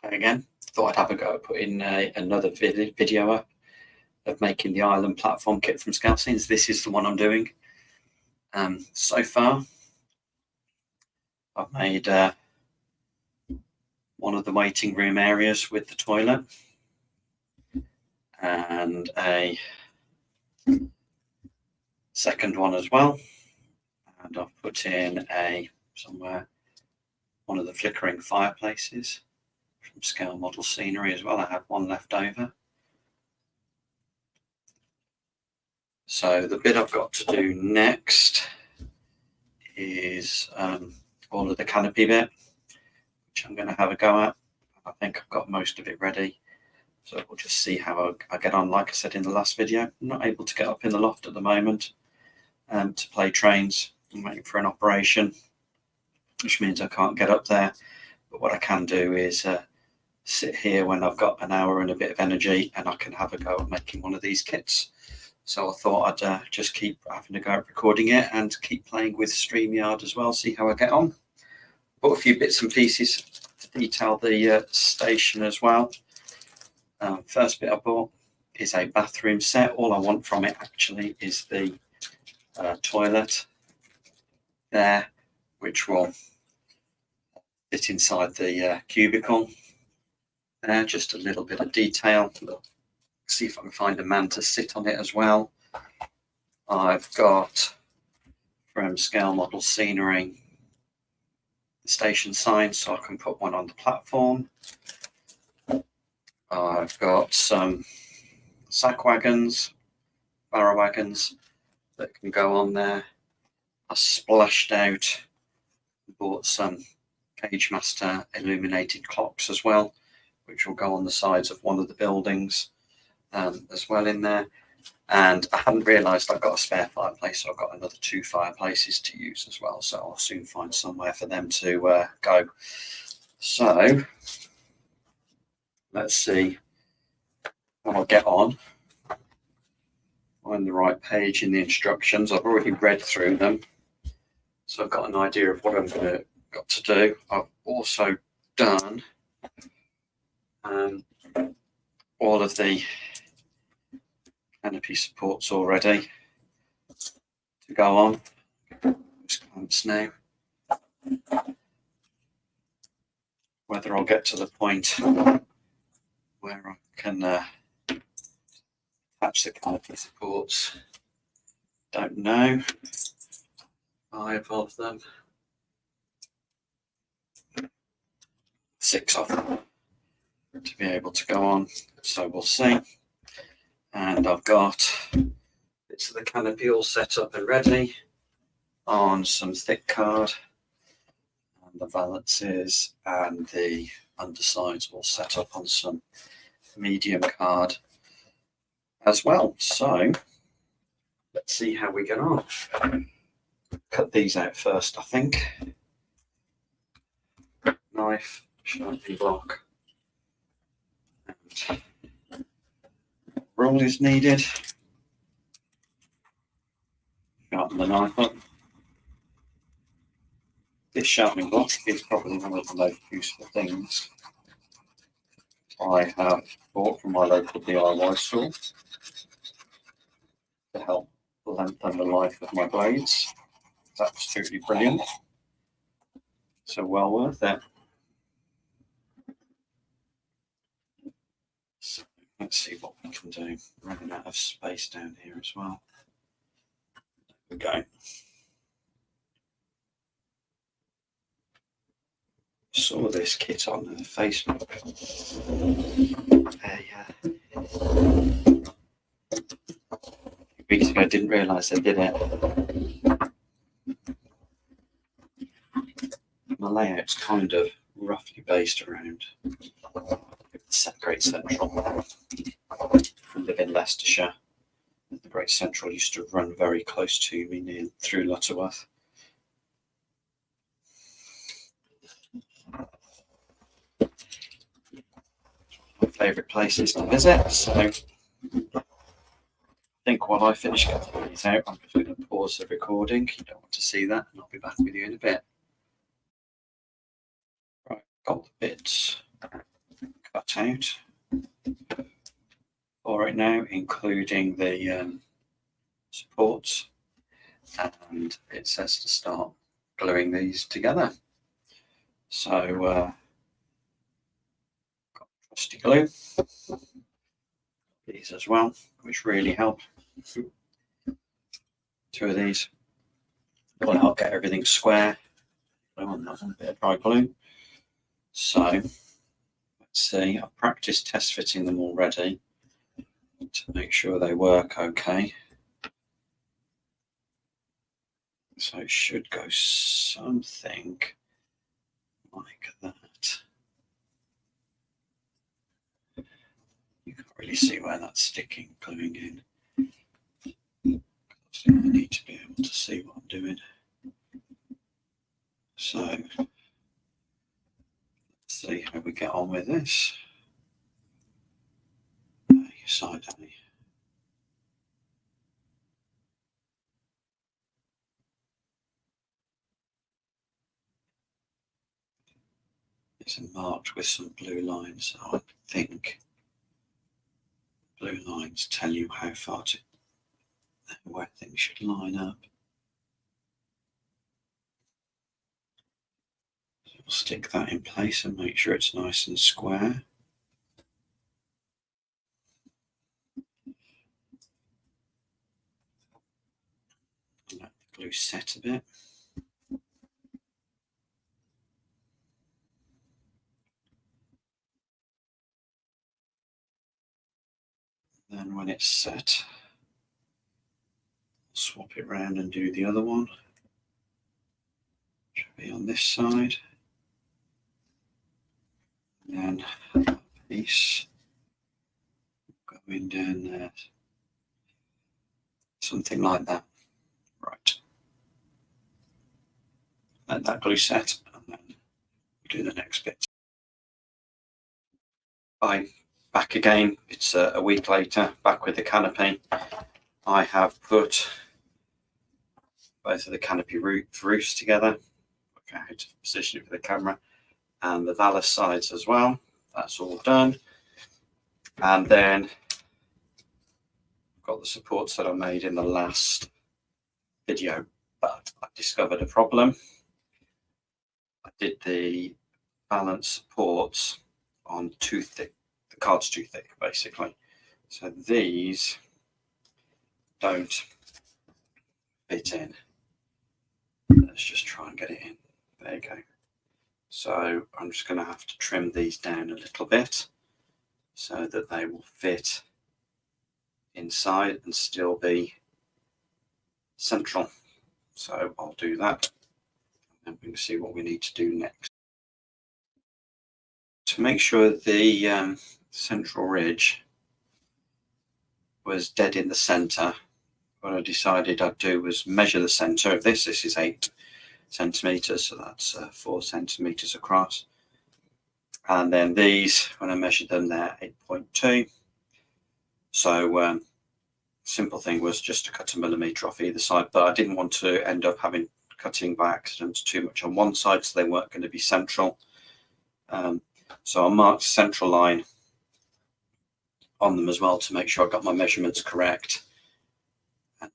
Again, thought I'd have a go at putting another video up of making the island platform kit from Scalescenes. This is the one I'm doing. So far, I've made one of the waiting room areas with the toilet and a second one as well. And I've put in one of the flickering fireplaces from Scale Model Scenery as well. I have one left over. So the bit I've got to do next is all of the canopy bit, which I'm going to have a go at. I think I've got most of it ready, so we'll just see how I get on. Like I said in the last video, I'm not able to get up in the loft at the moment to play trains. I'm waiting for an operation, which means I can't get up there. But what I can do is sit here when I've got an hour and a bit of energy, and I can have a go at making one of these kits. So I thought I'd just keep having a go at recording it and keep playing with StreamYard as well, see how I get on. Bought a few bits and pieces to detail the station as well. First bit I bought is a bathroom set. All I want from it actually is the toilet there, which will fit inside the cubicle there. Just a little bit of detail. See if I can find a man to sit on it as well. I've got from Scale Model Scenery the station sign, so I can put one on the platform. I've got some sack wagons, barrow wagons that can go on there. I splashed out, bought some Cage Master illuminated clocks as well, which will go on the sides of one of the buildings as well in there. And I hadn't realised I've got a spare fireplace, so I've got another 2 fireplaces to use as well, so I'll soon find somewhere for them to go. So let's see how I'll get on. Find the right page in the instructions. I've already read through them, so I've got an idea of what I'm got to do. I've also done all of the canopy supports already to go on. Just clamps now. Whether I'll get to the point where I can attach the canopy supports, don't know. 5 of them, 6 of them to be able to go on, so we'll see. And I've got bits of the canopy all set up and ready on some thick card, and the valances and the undersides all set up on some medium card as well. So let's see how we get on. Cut these out first, I think. Knife, sharpening block, and roll is needed. Sharpen the knife up. This sharpening block is probably one of the most useful things I have bought from my local DIY store to help lengthen the life of my blades. It's absolutely brilliant. So well worth it. So let's see what we can do. Running out of space down here as well. There we go. Saw this kit on Facebook. A few weeks ago, didn't realise they did it. My layout's kind of roughly based around Great Central. I live in Leicestershire. The Great Central used to run very close to me through Lutterworth. My favourite places to visit, so I think while I finish cutting these out, I'm just going to pause the recording. You don't want to see that, and I'll be back with you in a bit. Right, got the bits cut out for it now, including the supports, and it says to start gluing these together. So got trusty glue, these as well, which really help. 2 of these will help get everything square. I want that one, a bit of dry glue. So let's see, I've practiced test fitting them already to make sure they work okay. So it should go something like that. You can't really see where that's sticking, gluing in. I need to be able to see what I'm doing. So let's see how we get on with this. Side A. These are marked with some blue lines. I think blue lines tell you how far to, where things should line up. So we'll stick that in place and make sure it's nice and square. And let the glue set a bit. Then when it's set, swap it round and do the other one. Should be on this side. And then that piece going down there. Something like that. Right. Let that glue set and then we do the next bit. I'm back again. It's a week later, back with the canopy. I have put both of the canopy roofs together. Look how to position it for the camera, and the valance sides as well. That's all done. And then I've got the supports that I made in the last video, but I discovered a problem. I did the valance supports on too thick. The card's too thick, basically. So these don't fit in. Let's just try and get it in. There you go. So I'm just going to have to trim these down a little bit so that they will fit inside and still be central. So I'll do that and we can see what we need to do next. To make sure the central ridge was dead in the center, what I decided I'd do was measure the center of this. This is 8 centimeters, so that's 4 centimeters across. And then these, when I measured them, they're 8.2. So simple thing was just to cut a millimeter off either side, but I didn't want to end up having cutting by accident too much on one side, so they weren't going to be central. So I marked the central line on them as well to make sure I got my measurements correct, and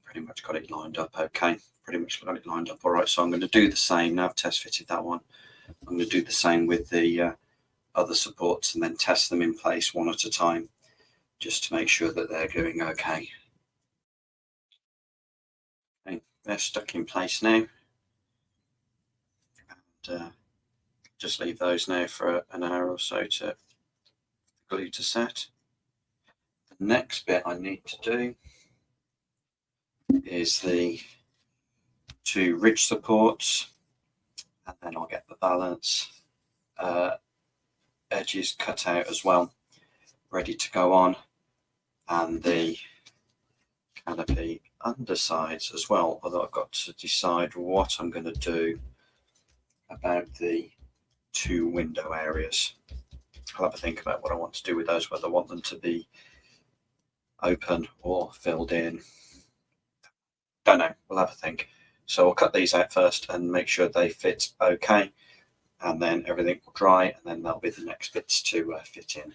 pretty much got it lined up okay. Pretty much got it lined up all right. So I'm going to do the same. Now I've test fitted that one, I'm going to do the same with the other supports and then test them in place one at a time just to make sure that they're going okay. Okay, they're stuck in place now, and just leave those now for an hour or so to glue to set. The next bit I need to do is the 2 ridge supports, and then I'll get the valance edges cut out as well, ready to go on, and the canopy undersides as well, although I've got to decide what I'm going to do about the 2 window areas. I'll have a think about what I want to do with those, whether I want them to be open or filled in. Don't know, we'll have a think. So I'll cut these out first and make sure they fit okay, and then everything will dry, and then that'll be the next bits to fit in.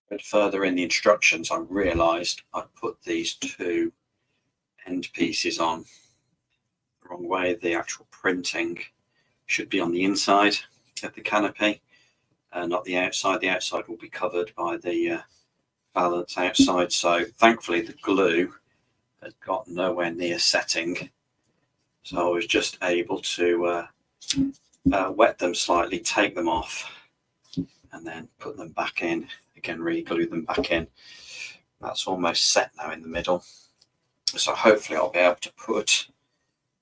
But further in the instructions, I realised I put these two end pieces on the wrong way. The actual printing should be on the inside of the canopy, not the outside. The outside will be covered by the valance outside. So thankfully the glue had got nowhere near setting, so I was just able to wet them slightly, take them off, and then put them back in again, re-glue them back in. That's almost set now in the middle, so hopefully I'll be able to put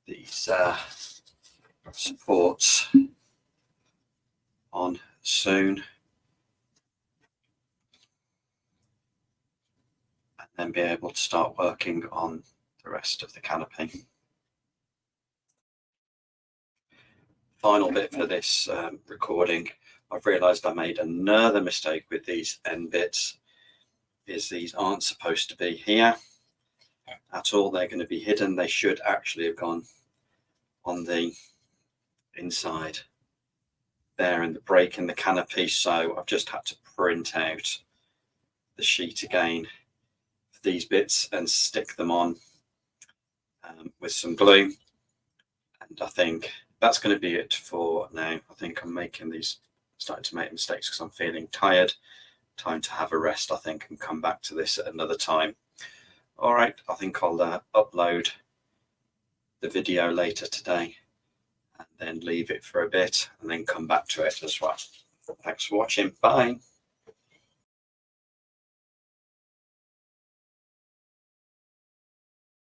these supports on soon, and then be able to start working on the rest of the canopy. Final bit for this recording, I've realised I made another mistake with these end bits. Is these aren't supposed to be here at all. They're going to be hidden. They should actually have gone on the inside there in the break in the canopy, so I've just had to print out the sheet again for these bits and stick them on with some glue, and I think that's going to be it for now. I think I'm starting to make mistakes because I'm feeling tired. Time to have a rest, I think, and come back to this at another time. All right, I think I'll upload the video later today and then leave it for a bit and then come back to it as well. Thanks for watching. Bye.